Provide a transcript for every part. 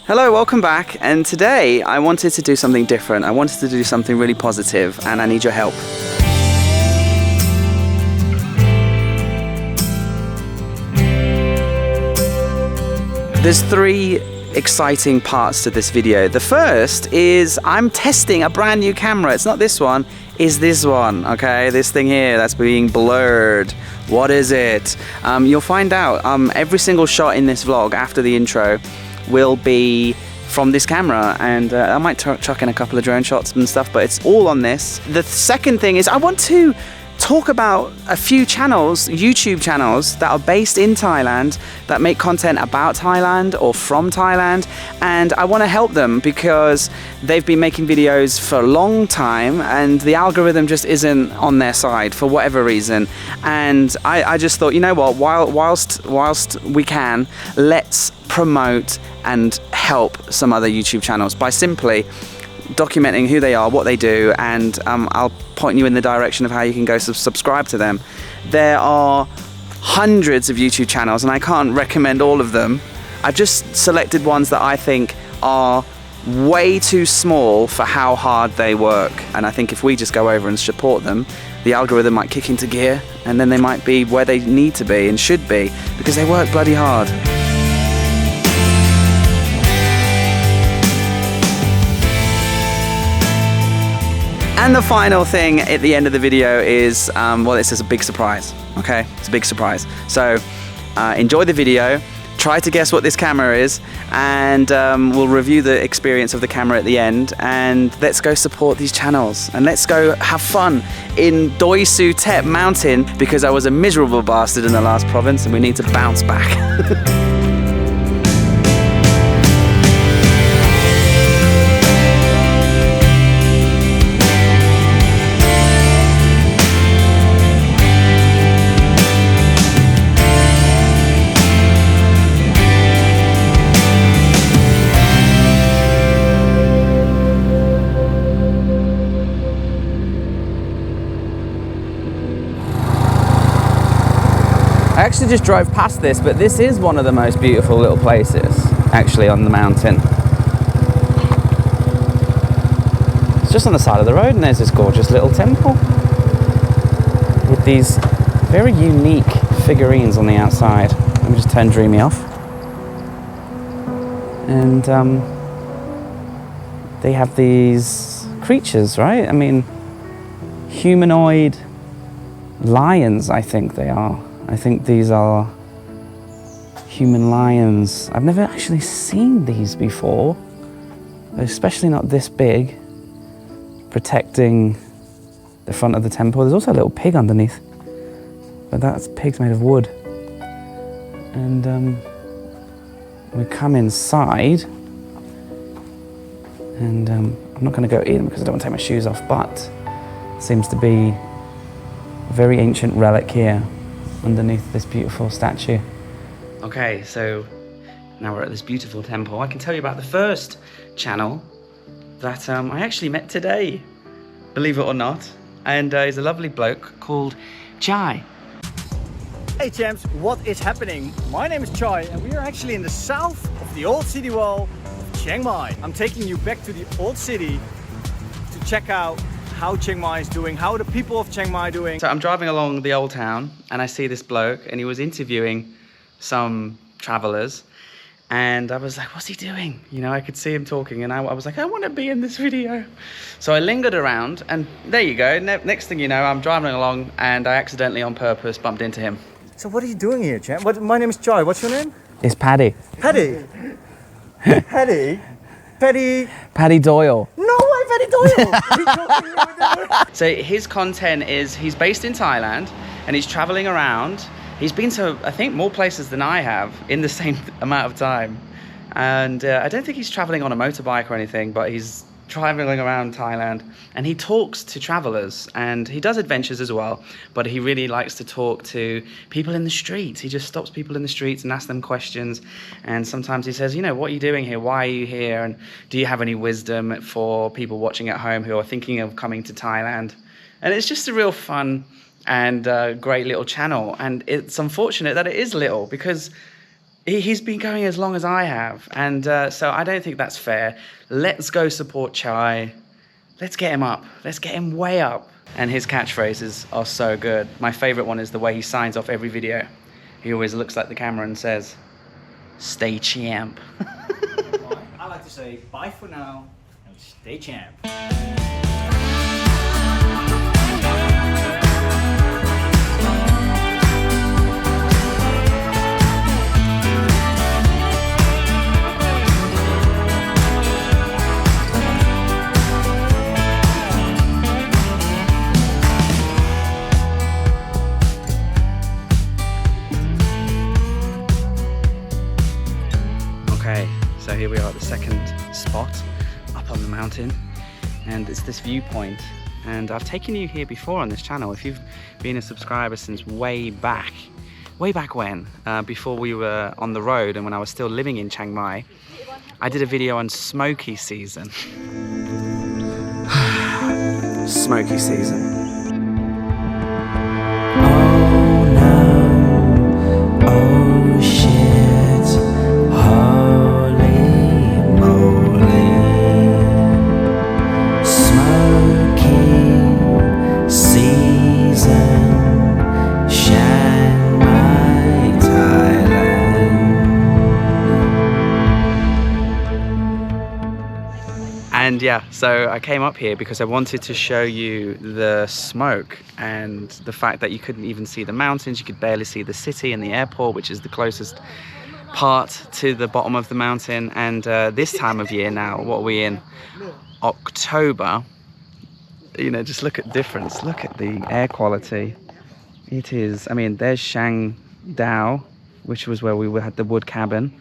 Hello, welcome back, and today I wanted to do something different. I wanted to do something really positive, and I need your help. There's three exciting parts to this video. The first is I'm testing a brand new camera. It's not this one, it's this one, okay? This thing here that's being blurred. What is it? You'll find out. Every single shot in this vlog after the intro will be from this camera, and I might chuck in a couple of drone shots and stuff, but it's all on this. The second thing is I want to talk about a few channels, YouTube channels that are based in Thailand that make content about Thailand or from Thailand, and I want to help them because they've been making videos for a long time and the algorithm just isn't on their side for whatever reason. And I just thought, you know what, whilst we can, let's promote and help some other YouTube channels by simply documenting who they are, what they do, and I'll point you in the direction of how you can go subscribe to them. There are hundreds of YouTube channels and I can't recommend all of them. I've just selected ones that I think are way too small for how hard they work, and I think if we just go over and support them, the algorithm might kick into gear and then they might be where they need to be and should be because they work bloody hard. And the final thing at the end of the video is, well, it's just a big surprise, okay? It's a big surprise. So enjoy the video, try to guess what this camera is, and we'll review the experience of the camera at the end, and let's go support these channels, and let's go have fun in Doi Suthep mountain, because I was a miserable bastard in the last province and we need to bounce back. I actually just drove past this, but this is one of the most beautiful little places actually on the mountain. It's just on the side of the road and there's this gorgeous little temple with these very unique figurines on the outside. Let me just turn Dreamy off. And they have these creatures, right? I mean, humanoid lions, I think they are. I think these are human lions. I've never actually seen these before, especially not this big, protecting the front of the temple. There's also a little pig underneath, but that's pig's made of wood. And we come inside, and I'm not going to go in because I don't want to take my shoes off, but seems to be a very ancient relic here underneath this beautiful statue. Okay, so now we're at this beautiful temple. I can tell you about the first channel that I actually met today, believe it or not, and he's a lovely bloke called Chai. Hey champs, what is happening? My name is Chai and we are actually in the south of the old city wall of Chiang Mai. I'm taking you back to the old city to check out how Chiang Mai is doing, how the people of Chiang Mai are doing. So I'm driving along the old town and I see this bloke and he was interviewing some travelers, and I was like, what's he doing? You know, I could see him talking and I was like, I want to be in this video. So I lingered around and there you go. Next thing you know, I'm driving along and I accidentally on purpose bumped into him. So what are you doing here, champ? My name is Chai. What's your name? It's Paddy. Paddy. Paddy. Paddy. Paddy Doyle. No way, Paddy Doyle. So his content is, he's based in Thailand and he's traveling around. He's been to, I think, more places than I have in the same amount of time. And I don't think he's traveling on a motorbike or anything, but he's traveling around Thailand and he talks to travelers and he does adventures as well, but he really likes to talk to people in the streets. He just stops people in the streets and asks them questions, and sometimes he says, you know, what are you doing here? Why are you here? And do you have any wisdom for people watching at home who are thinking of coming to Thailand? And it's just a real fun and great little channel, and it's unfortunate that it is little because He's been going as long as I have, and so I don't think that's fair. Let's go support Chai. Let's get him up. Let's get him way up. And his catchphrases are so good. My favorite one is the way he signs off every video. He always looks at the camera and says, "Stay champ." I like to say bye for now and stay champ. Okay, so here we are at the second spot up on the mountain, and it's this viewpoint. And I've taken you here before on this channel. If you've been a subscriber since way back when, before we were on the road and when I was still living in Chiang Mai, I did a video on smoky season. Smoky season. Oh no, oh shit, holy moly, smoky season, Chiang Mai, Thailand. And yeah, so I came up here because I wanted to show you the smoke and the fact that you couldn't even see the mountains, you could barely see the city and the airport, which is the closest part to the bottom of the mountain. And this time of year now, what are we in? October. You know, just look at difference. Look at the air quality. It is, I mean, there's Shang Dao, which was where we had the wood cabin.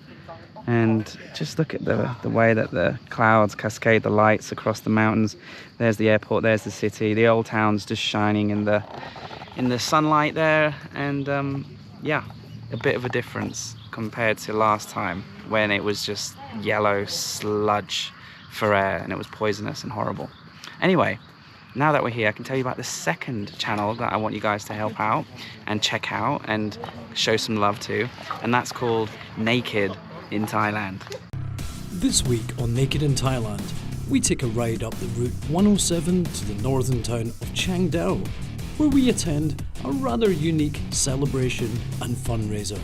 And just look at the way that the clouds cascade the lights across the mountains. There's the airport, there's the city, the old town's just shining in the sunlight there. And yeah, a bit of a difference compared to last time when it was just yellow sludge for air and it was poisonous and horrible. Anyway, now that we're here, I can tell you about the second channel that I want you guys to help out and check out and show some love to, and that's called Naked in Thailand. This week on Naked in Thailand, we take a ride up the Route 107 to the northern town of Chiang Dao, where we attend a rather unique celebration and fundraiser.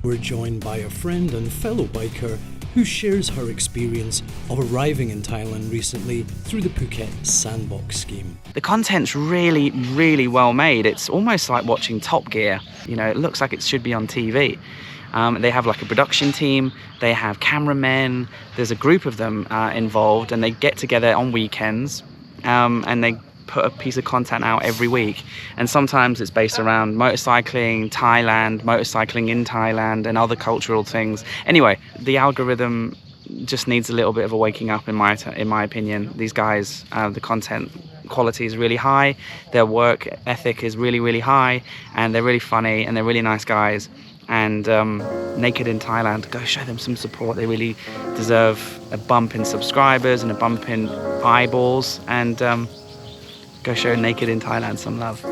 We're joined by a friend and fellow biker who shares her experience of arriving in Thailand recently through the Phuket Sandbox scheme. The content's really, really well made. It's almost like watching Top Gear. You know, it looks like it should be on TV. They have like a production team, they have cameramen, there's a group of them involved, and they get together on weekends and they put a piece of content out every week. And sometimes it's based around motorcycling, Thailand, motorcycling in Thailand, and other cultural things. Anyway, the algorithm just needs a little bit of a waking up in my opinion. These guys, the content quality is really high, their work ethic is really, really high, and they're really funny and they're really nice guys. And Naked in Thailand, go show them some support. They really deserve a bump in subscribers and a bump in eyeballs, and go show Naked in Thailand some love.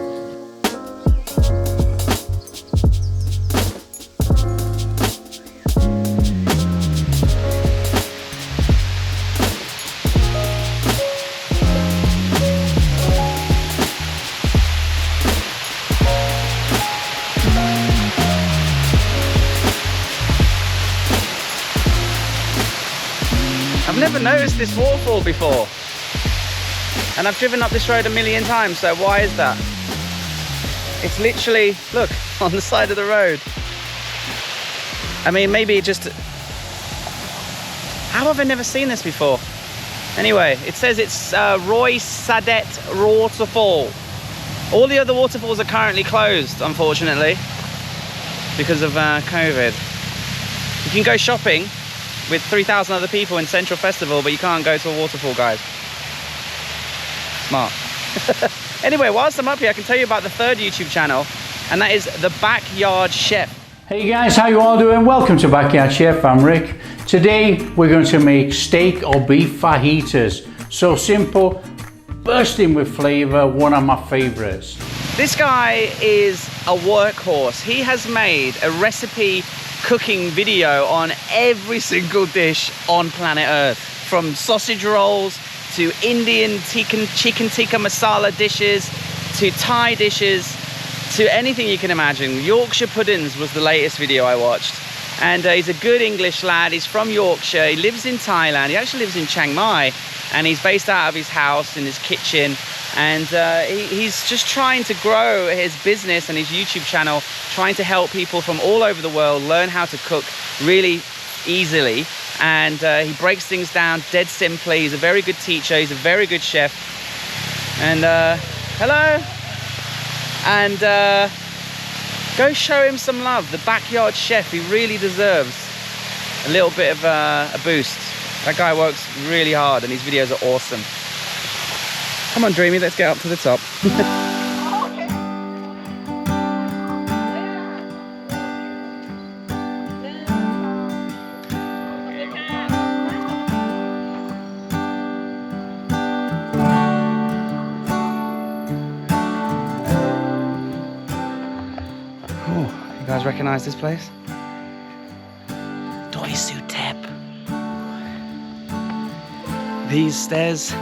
I've never noticed this waterfall before, and I've driven up this road a million times, so why is that? It's literally, look, on the side of the road. I mean, maybe just, how have I never seen this before? Anyway, it says it's Doi Suthep waterfall. All the other waterfalls are currently closed, unfortunately, because of COVID. You can go shopping with 3,000 other people in Central Festival, but you can't go to a waterfall, guys. Smart. Anyway, whilst I'm up here, I can tell you about the third YouTube channel, and that is The Backyard Chef. Hey guys, how you all doing? Welcome to Backyard Chef, I'm Rick. Today we're going to make steak or beef fajitas. So simple, bursting with flavour, one of my favourites. This guy is a workhorse. He has made a recipe cooking video on every single dish on planet Earth, from sausage rolls to Indian chicken tikka masala dishes to Thai dishes to anything you can imagine. Yorkshire puddings was the latest video I watched. And he's a good English lad. He's from Yorkshire. He lives in Thailand. He actually lives in Chiang Mai, and he's based out of his house in his kitchen. And he's just trying to grow his business and his YouTube channel, trying to help people from all over the world learn how to cook really easily. And he breaks things down dead simply. He's a very good teacher. He's a very good chef. And hello. And go show him some love. The backyard chef, he really deserves a little bit of a boost. That guy works really hard and his videos are awesome. Come on, Dreamy, let's get up to the top. Oh, you guys recognize this place? Doi Suthep. These stairs,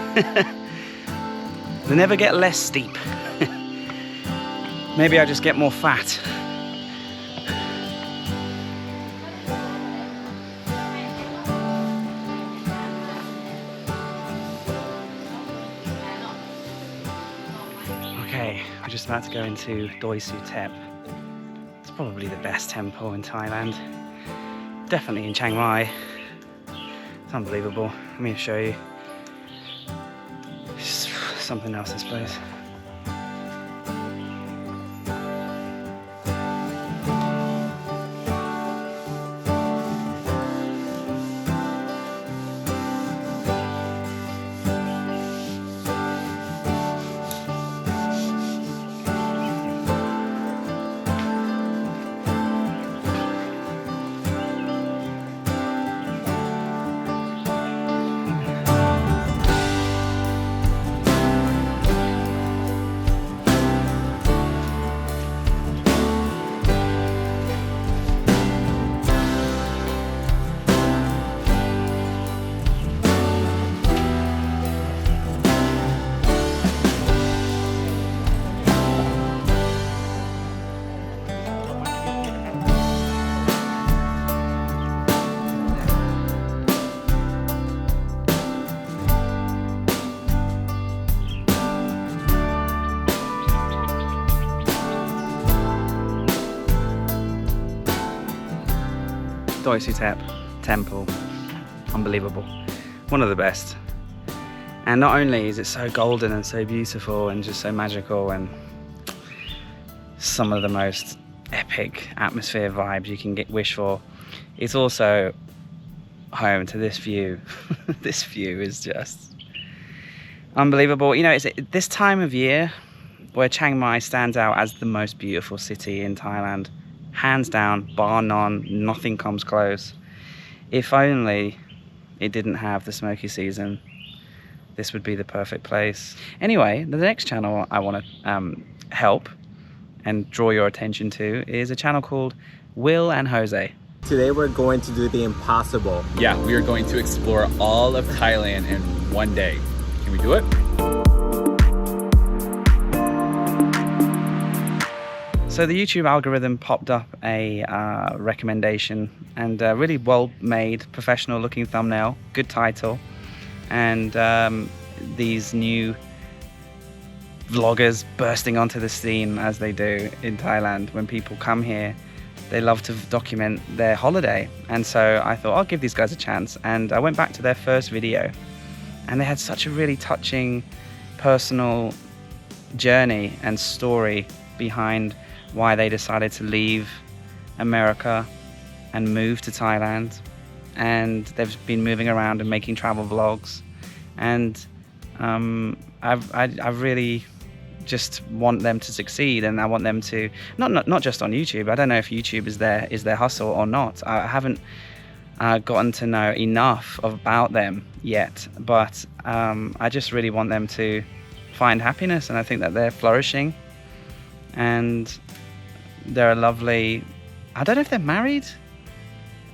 they never get less steep. Maybe I just get more fat. Okay, we're just about to go into Doi Suthep. It's probably the best temple in Thailand. Definitely in Chiang Mai. It's unbelievable. Let me show you. It's something else, this place. Doi Suthep temple, unbelievable, one of the best. And not only is it so golden and so beautiful and just so magical and some of the most epic atmosphere vibes you can wish for, it's also home to this view. This view is just unbelievable. You know, it's this time of year where Chiang Mai stands out as the most beautiful city in Thailand. Hands down, bar none, nothing comes close. If only it didn't have the smoky season, this would be the perfect place. Anyway, the next channel I want to help and draw your attention to is a channel called Will and Jose. Today we're going to do the impossible. Yeah, we are going to explore all of Thailand in one day. Can we do it? So the YouTube algorithm popped up a recommendation, and a really well-made, professional-looking thumbnail, good title, and these new vloggers bursting onto the scene as they do in Thailand. When people come here, they love to document their holiday, and so I thought I'll give these guys a chance. And I went back to their first video, and they had such a really touching, personal journey and story behind why they decided to leave America and move to Thailand. And they've been moving around and making travel vlogs. And I really just want them to succeed, and I want them to not just on YouTube. I don't know if YouTube is their hustle or not. I haven't gotten to know enough about them yet, but I just really want them to find happiness, and I think that they're flourishing. and they're a lovely, I don't know if they're married.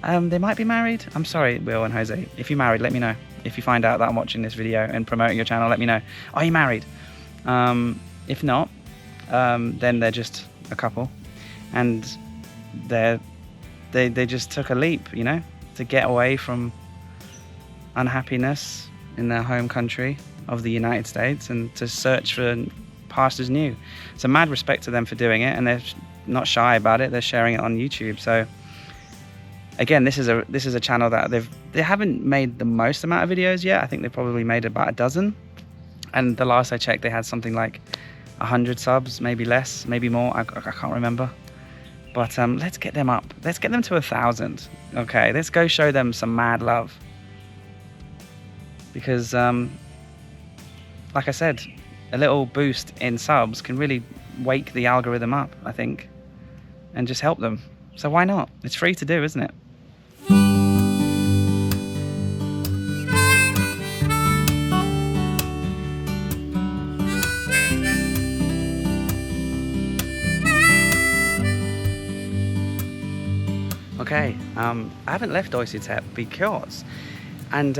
They might be married. I'm sorry, Will and Jose. If you're married, let me know. If you find out that I'm watching this video and promoting your channel, let me know. Are you married? If not, then they're just a couple, and they just took a leap, you know, to get away from unhappiness in their home country of the United States and to search for pastures new. So mad respect to them for doing it, and they're not shy about it. They're sharing it on YouTube. So again, this is a channel that they haven't made the most amount of videos yet. I think they've probably made about a dozen, and the last I checked they had something like 100 subs, maybe less, maybe more. I can't remember. But let's get them up. Let's get them to 1,000. Okay, let's go show them some mad love. Because, like I said, a little boost in subs can really wake the algorithm up, I think, and just help them. So why not? It's free to do, isn't it? Okay, I haven't left Doi Suthep because, and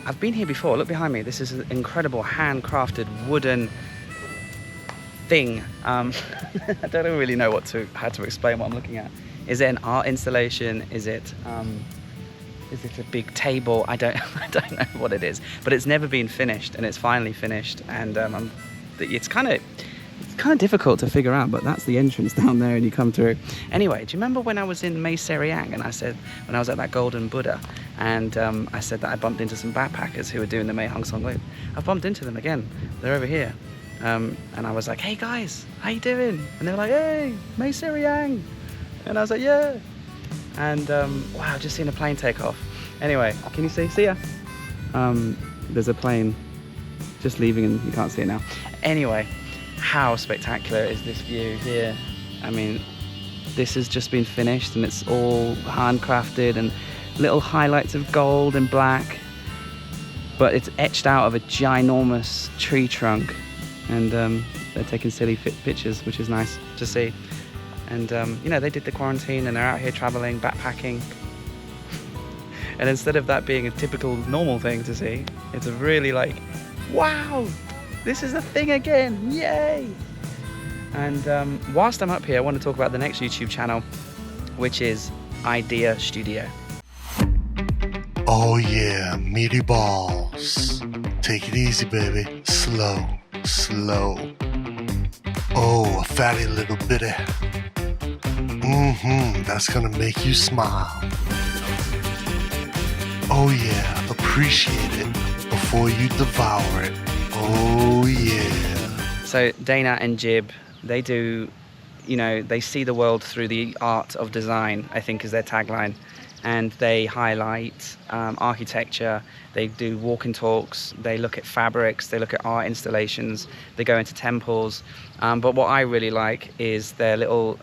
I've been here before. Look behind me. This is an incredible handcrafted wooden thing. I don't really know how to explain what I'm looking at. Is it an art installation? Is it a big table? I don't know what it is. But it's never been finished, and it's finally finished. And it's kind of difficult to figure out, but that's the entrance down there, and you come through. Anyway, do you remember when I was in Mae Seriang, and I said, when I was at that Golden Buddha, and I said that I bumped into some backpackers who were doing the Mae Hong Song Loop? I've bumped into them again. They're over here. And I was like, hey guys, how you doing? And they were like, hey, Mae Seriang. And I was like, yeah. And wow, just seen a plane take off. Anyway, can you see? See ya. There's a plane just leaving, and you can't see it now. Anyway, how spectacular is this view here? I mean, this has just been finished, and it's all handcrafted and little highlights of gold and black, but it's etched out of a ginormous tree trunk, and they're taking silly pictures, which is nice to see. And you know, they did the quarantine and they're out here traveling, backpacking, and instead of that being a typical normal thing to see, it's a really like, wow, this is a thing again, yay! And whilst I'm up here, I want to talk about the next YouTube channel, which is Idea Studio. Oh yeah, meaty balls. Take it easy, baby. Slow, slow. Oh, a fatty little bitty. That's gonna make you smile. Oh yeah, appreciate it before you devour it. Oh yeah. So Dana and Jib, they do, you know, they see the world through the art of design, I think is their tagline. And they highlight architecture, they do walk-in talks, they look at fabrics, they look at art installations, they go into temples. But what I really like is their little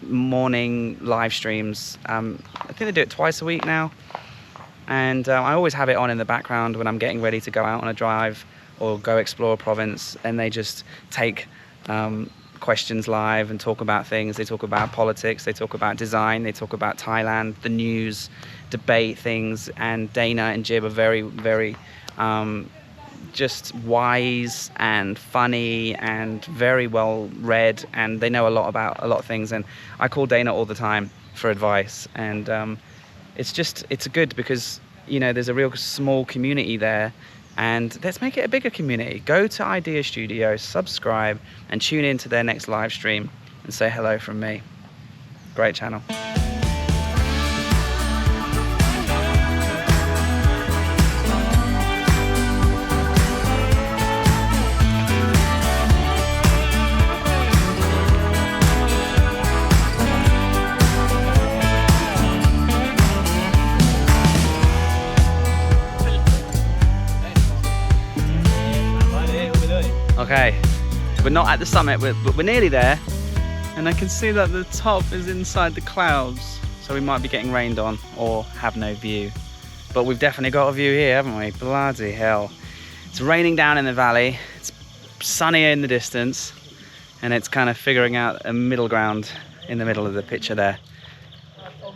morning live streams. I think they do it twice a week now. And I always have it on in the background when I'm getting ready to go out on a drive or go explore a province, and they just take questions live and talk about things. They talk about politics, they talk about design, they talk about Thailand, the news, debate things. And Dana and Jib are very, very just wise and funny and very well read, and they know a lot about a lot of things. And I call Dana all the time for advice, and it's good because, you know, there's a real small community there. And let's make it a bigger community. Go to Idea Studio, subscribe, and tune in to their next live stream and say hello from me. Great channel. Okay, we're not at the summit, but we're nearly there, and I can see that the top is inside the clouds, so we might be getting rained on or have no view. But we've definitely got a view here, haven't we? Bloody hell. It's raining down in the valley, it's sunny in the distance, and it's kind of figuring out a middle ground in the middle of the picture there.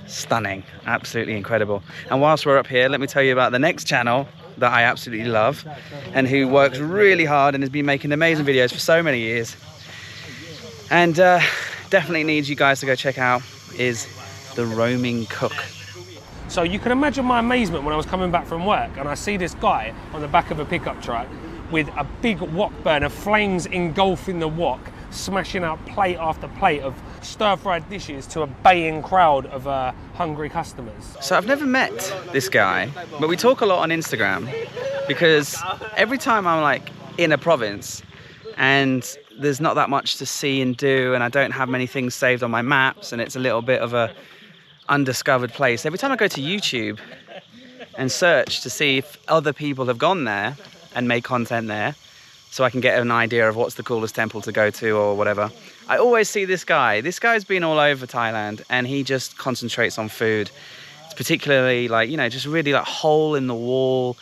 Stunning, absolutely incredible. And whilst we're up here, let me tell you about the next channel that I absolutely love and who works really hard and has been making amazing videos for so many years, and definitely needs you guys to go check out, is The Roaming Cook. So you can imagine my amazement when I was coming back from work and I see this guy on the back of a pickup truck with a big wok burner, flames engulfing the wok, smashing out plate after plate of stir-fried dishes to a baying crowd of hungry customers. So I've never met this guy, but we talk a lot on Instagram, because every time I'm like in a province and there's not that much to see and do, and I don't have many things saved on my maps, and it's a little bit of a undiscovered place. Every time I go to YouTube and search to see if other people have gone there and made content there, so I can get an idea of what's the coolest temple to go to or whatever, I always see this guy. This guy's been all over Thailand, and he just concentrates on food. It's particularly like, you know, just really like hole in the wall,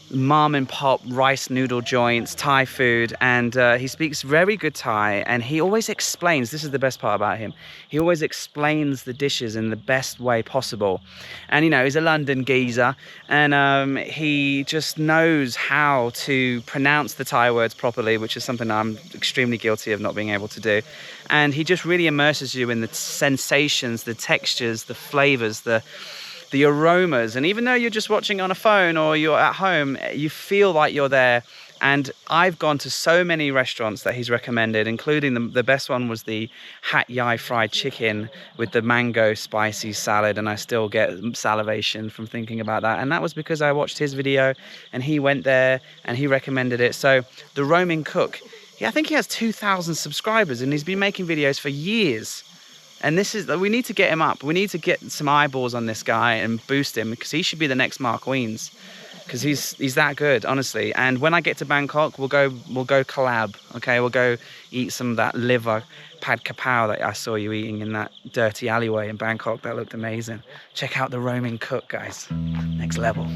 mom and pop rice noodle joints, Thai food, and he speaks very good Thai, and he always explains, this is the best part about him, he always explains the dishes in the best way possible. And you know, he's a London geezer, and he just knows how to pronounce the Thai words properly, which is something I'm extremely guilty of not being able to do. And he just really immerses you in the sensations, the textures, the flavors, the aromas, and even though you're just watching on a phone or you're at home, you feel like you're there. And I've gone to so many restaurants that he's recommended, including the best one was the Hat Yai fried chicken with the mango spicy salad, and I still get salivation from thinking about that. And that was because I watched his video and he went there and he recommended it. So The Roaming Cook, I think he has 2,000 subscribers, and he's been making videos for years. And this is, we need to get him up. We need to get some eyeballs on this guy and boost him, because he should be the next Mark Weens, because he's that good, honestly. And when I get to Bangkok, we'll go collab. Okay, we'll go eat some of that liver pad kapow that I saw you eating in that dirty alleyway in Bangkok. That looked amazing. Check out The Roaming Cook, guys. Next level.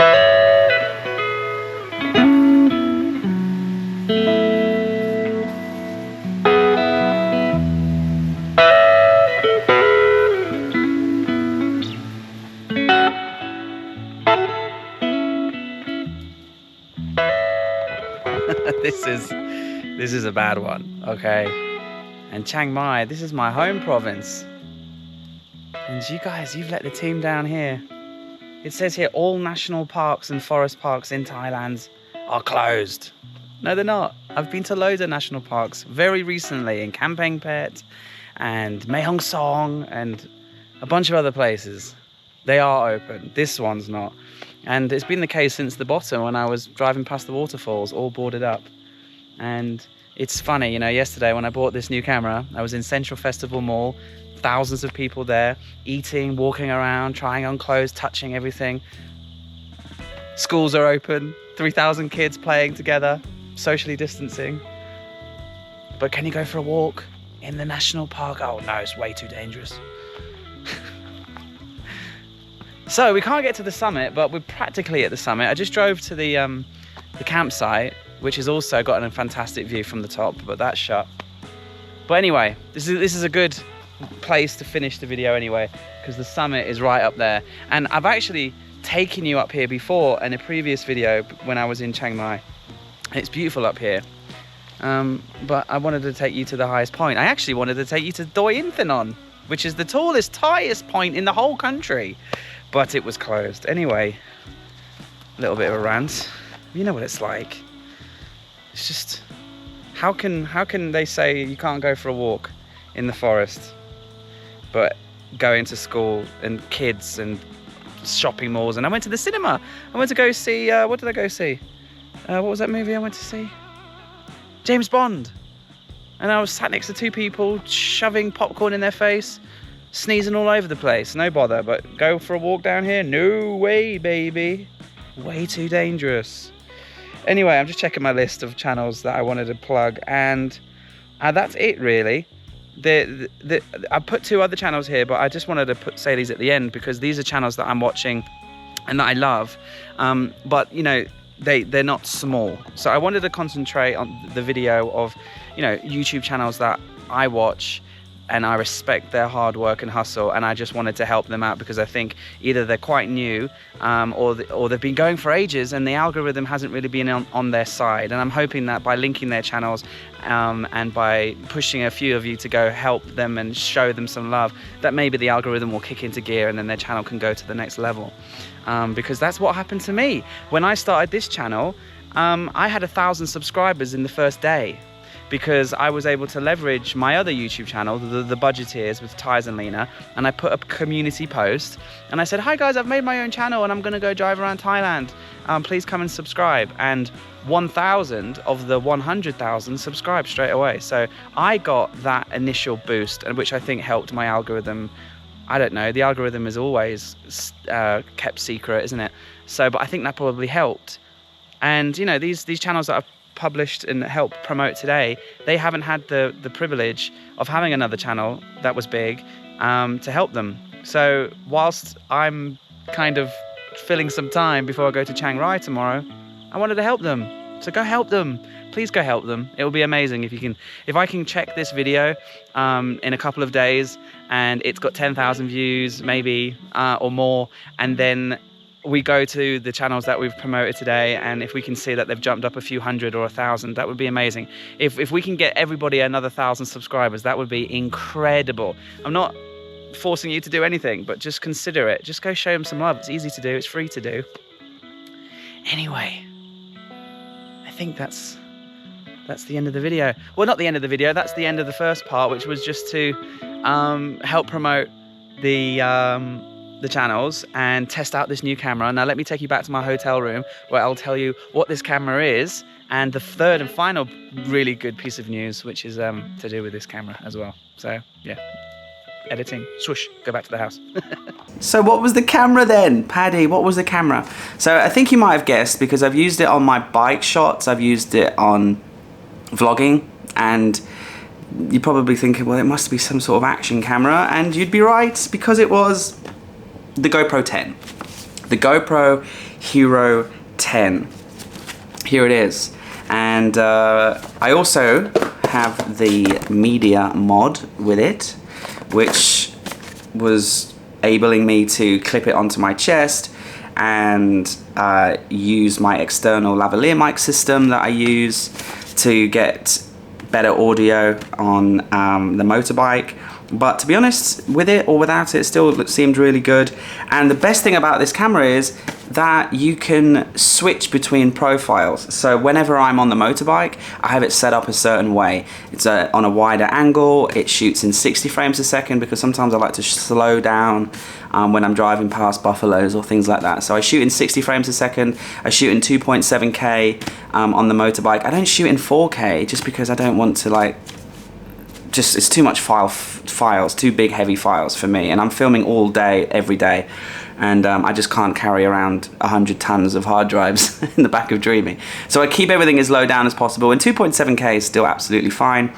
This is a bad one, okay? And Chiang Mai, this is my home province. And you guys, you've let the team down here. It says here all national parks and forest parks in Thailand are closed. No, they're not. I've been to loads of national parks very recently, in Kampeng Phet and Mae Hong Son and a bunch of other places. They are open. This one's not. And it's been the case since the bottom, when I was driving past the waterfalls, all boarded up. And it's funny, you know, yesterday when I bought this new camera, I was in Central Festival Mall, thousands of people there, eating, walking around, trying on clothes, touching everything. Schools are open, 3,000 kids playing together, socially distancing. But can you go for a walk in the national park? Oh no, it's way too dangerous. So we can't get to the summit, but we're practically at the summit. I just drove to the campsite, which has also got a fantastic view from the top, but that's shut. But anyway, this is a good place to finish the video anyway, because the summit is right up there. And I've actually taken you up here before in a previous video when I was in Chiang Mai. It's beautiful up here. But I wanted to take you to the highest point. I actually wanted to take you to Doi Suthep, which is the tallest, highest point in the whole country. But it was closed. Anyway, a little bit of a rant. You know what it's like. It's just, how can they say you can't go for a walk in the forest, but going to school and kids and shopping malls? And I went to the cinema. I went to go see, what did I go see? What was that movie I went to see? James Bond. And I was sat next to two people shoving popcorn in their face, sneezing all over the place. No bother, but go for a walk down here? No way, baby. Way too dangerous. Anyway, I'm just checking my list of channels that I wanted to plug, and that's it really. I put two other channels here, but I just wanted to say these at the end because these are channels that I'm watching and that I love. But you know, they're not small. So I wanted to concentrate on the video of you know, YouTube channels that I watch and I respect their hard work and hustle, and I just wanted to help them out because I think either they're quite new or they've been going for ages and the algorithm hasn't really been on their side. And I'm hoping that by linking their channels and by pushing a few of you to go help them and show them some love, that maybe the algorithm will kick into gear and then their channel can go to the next level. Because that's what happened to me. When I started this channel, I had 1,000 subscribers in the first day, because I was able to leverage my other YouTube channel, the Budgeteers with Tyres and Lena, and I put up a community post and I said, hi guys, I've made my own channel and I'm gonna go drive around Thailand. Please come and subscribe. And 1,000 of the 100,000 subscribed straight away. So I got that initial boost, and which I think helped my algorithm. I don't know, the algorithm is always kept secret, isn't it? So, but I think that probably helped. And you know, these channels that I've published and helped promote today, they haven't had the privilege of having another channel that was big to help them. So whilst I'm kind of filling some time before I go to Chiang Rai tomorrow, I wanted to help them. So go help them. Please go help them. It will be amazing if I can check this video in a couple of days and it's got 10,000 views maybe or more, and then we go to the channels that we've promoted today, and if we can see that they've jumped up a few hundred or 1,000, that would be amazing. If we can get everybody another 1,000 subscribers, that would be incredible. I'm not forcing you to do anything, but just consider it. Just go show them some love. It's easy to do, it's free to do. Anyway, I think that's the end of the video. Well, not the end of the video, that's the end of the first part, which was just to help promote the channels and test out this new camera. Now let me take you back to my hotel room where I'll tell you what this camera is, and the third and final really good piece of news, which is to do with this camera as well. So yeah, editing, swoosh, go back to the house. So what was the camera then? Paddy, what was the camera? So I think you might have guessed, because I've used it on my bike shots, I've used it on vlogging, and you're probably thinking, well, it must be some sort of action camera, and you'd be right, because it was the GoPro 10. The GoPro Hero 10. Here it is. And I also have the media mod with it, which was enabling me to clip it onto my chest and use my external lavalier mic system that I use to get better audio on the motorbike. But to be honest, with it or without it, it still seemed really good. And the best thing about this camera is that you can switch between profiles. So whenever I'm on the motorbike, I have it set up a certain way. It's on a wider angle, it shoots in 60 frames a second, because sometimes I like to slow down when I'm driving past buffaloes or things like that. So I shoot in 60 frames a second, I shoot in 2.7K on the motorbike. I don't shoot in 4K just because I don't want to it's too much files, too big heavy files for me, and I'm filming all day, every day, and I just can't carry around 100 tons of hard drives in the back of Dreamy. So I keep everything as low down as possible, and 2.7K is still absolutely fine.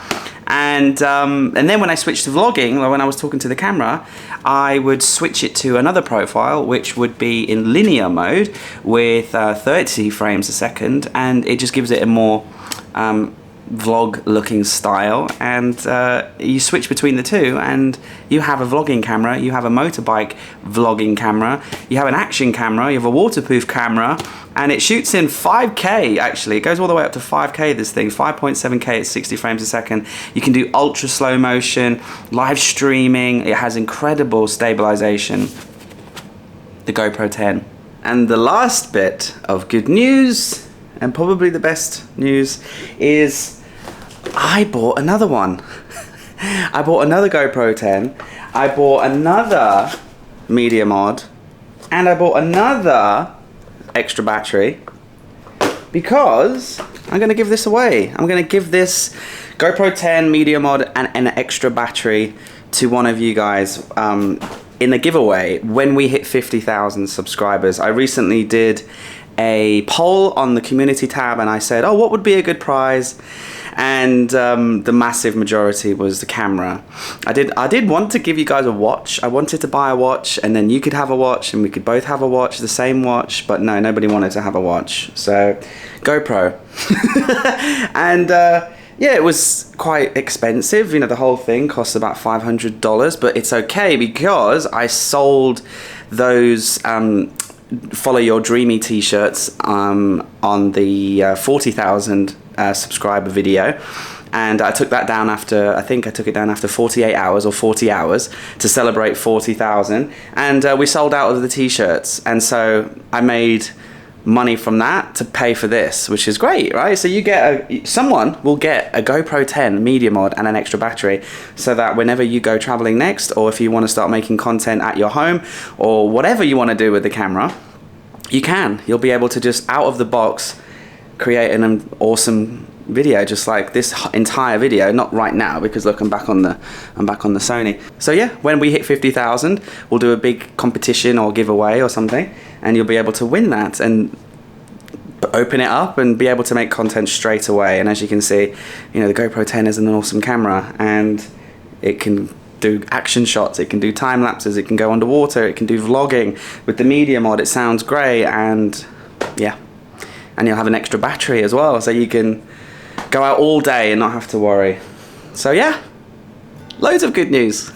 And then when I switched to vlogging, or when I was talking to the camera, I would switch it to another profile, which would be in linear mode with 30 frames a second, and it just gives it a more vlog looking style, and you switch between the two and you have a vlogging camera, you have a motorbike vlogging camera, you have an action camera, you have a waterproof camera, and it shoots in 5K. Actually, it goes all the way up to 5K, this thing, 5.7K at 60 frames a second. You can do ultra slow motion, live streaming, it has incredible stabilization, the GoPro 10. And the last bit of good news, and probably the best news, is I bought another one. I bought another GoPro 10, I bought another media mod, and I bought another extra battery, because I'm going to give this away. I'm going to give this GoPro 10 media mod and an extra battery to one of you guys in a giveaway when we hit 50,000 subscribers. I recently did a poll on the community tab, and I said, oh, what would be a good prize? And the massive majority was the camera. I did want to give you guys a watch. I wanted to buy a watch, and then you could have a watch, and we could both have a watch, the same watch, but no, nobody wanted to have a watch. So GoPro. And Yeah, it was quite expensive. You know, the whole thing cost about $500, but it's okay because I sold those Follow Your Dreamy t-shirts on the 40,000 subscriber video. And I took that down after, I think I took it down after 48 hours or 40 hours to celebrate 40,000. And we sold out of the t-shirts. And so I made money from that to pay for this, which is great, right? So you get someone will get a GoPro 10 media mod and an extra battery, so that whenever you go traveling next, or if you want to start making content at your home, or whatever you want to do with the camera, you'll be able to just out of the box create an awesome video, just like this entire video. Not right now because look, I'm back on the Sony. So yeah, when we hit 50,000, we'll do a big competition or giveaway or something, and you'll be able to win that and open it up and be able to make content straight away. And as you can see, you know, the GoPro 10 is an awesome camera, and it can do action shots, it can do time lapses, it can go underwater, it can do vlogging. With the media mod, it sounds great, and yeah, and you'll have an extra battery as well, so you can go out all day and not have to worry. So yeah, loads of good news.